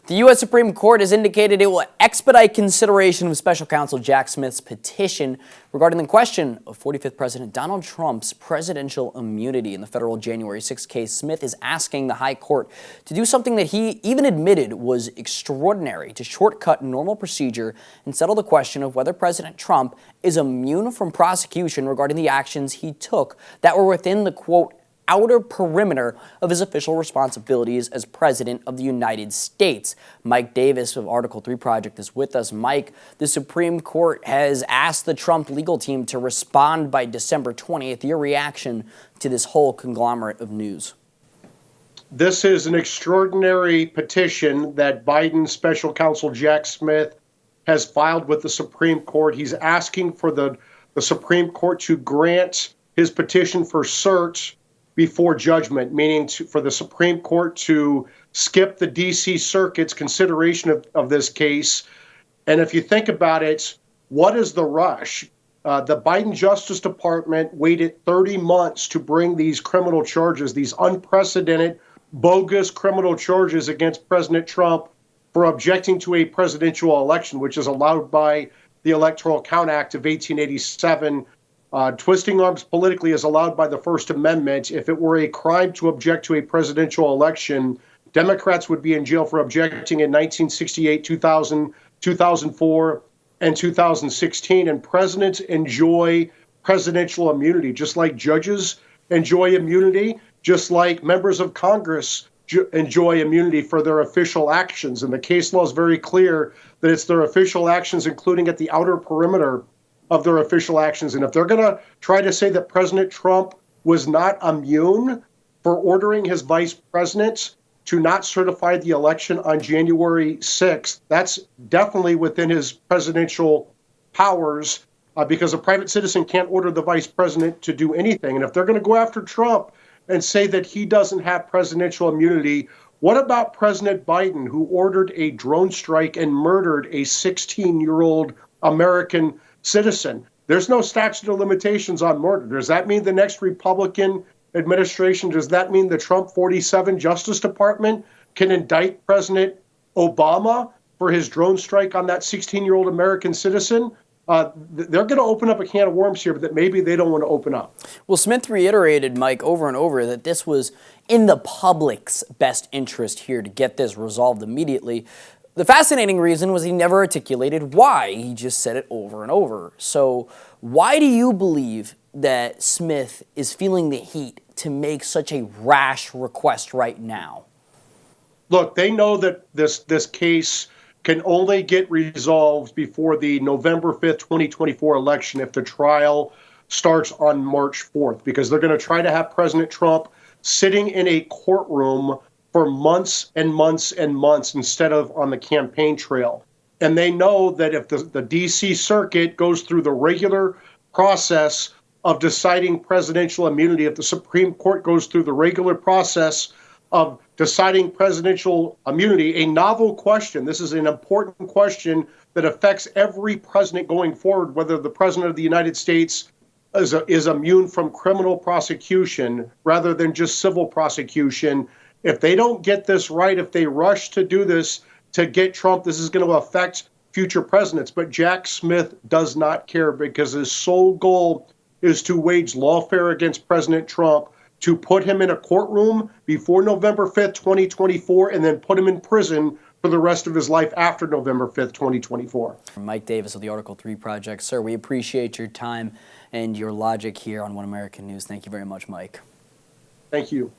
The U.S. Supreme Court has indicated it will expedite consideration of special counsel Jack Smith's petition regarding the question of 45th President Donald Trump's presidential immunity. In the federal January 6 case, Smith is asking the high court to do something that he even admitted was extraordinary, to shortcut normal procedure and settle the question of whether President Trump is immune from prosecution regarding the actions he took that were within the, quote, outer perimeter of his official responsibilities as President of the United States. Mike Davis of Article 3 Project is with us. Mike, the Supreme Court has asked the Trump legal team to respond by December 20th. Your reaction to this whole conglomerate of news? This is an extraordinary petition that Biden's special counsel Jack Smith has filed with the Supreme Court. He's asking for the Supreme Court to grant his petition for cert before judgment, meaning for the Supreme Court to skip the D.C. Circuit's consideration of this case. And if you think about it, what is the rush? The Biden Justice Department waited 30 months to bring these criminal charges, these unprecedented, bogus criminal charges against President Trump for objecting to a presidential election, which is allowed by the Electoral Count Act of 1887. Twisting arms politically is allowed by the First Amendment. If it were a crime to object to a presidential election, Democrats would be in jail for objecting in 1968, 2000, 2004, and 2016. And presidents enjoy presidential immunity, just like judges enjoy immunity, just like members of Congress enjoy immunity for their official actions. And the case law is very clear that it's their official actions, including at the outer perimeter of their official actions. And if they're going to try to say that President Trump was not immune for ordering his vice president to not certify the election on January 6th, that's definitely within his presidential powers, because a private citizen can't order the vice president to do anything. And if they're going to go after Trump and say that he doesn't have presidential immunity, what about President Biden, who ordered a drone strike and murdered a 16-year-old American citizen? There's no statute of limitations on murder. Does that mean the next Republican administration, does that mean the Trump 47 Justice Department can indict President Obama for his drone strike on that 16-year-old American citizen? They're going to open up a can of worms here that maybe they don't want to open up. Well, Smith reiterated, Mike, over and over that this was in the public's best interest here to get this resolved immediately. The fascinating reason was he never articulated why. He just said it over and over. So why do you believe that Smith is feeling the heat to make such a rash request right now? Look, they know that this case can only get resolved before the November 5th, 2024 election if the trial starts on March 4th, because they're going to try to have President Trump sitting in a courtroom for months and months and months instead of on the campaign trail. And they know that if the D.C. Circuit goes through the regular process of deciding presidential immunity, if the Supreme Court goes through the regular process of deciding presidential immunity, a novel question, this is an important question that affects every president going forward, whether the president of the United States is immune from criminal prosecution rather than just civil prosecution. If they don't get this right, if they rush to do this to get Trump, this is going to affect future presidents. But Jack Smith does not care, because his sole goal is to wage lawfare against President Trump, to put him in a courtroom before November 5th, 2024, and then put him in prison for the rest of his life after November 5th, 2024. Mike Davis of the Article 3 Project. Sir, we appreciate your time and your logic here on One American News. Thank you very much, Mike. Thank you.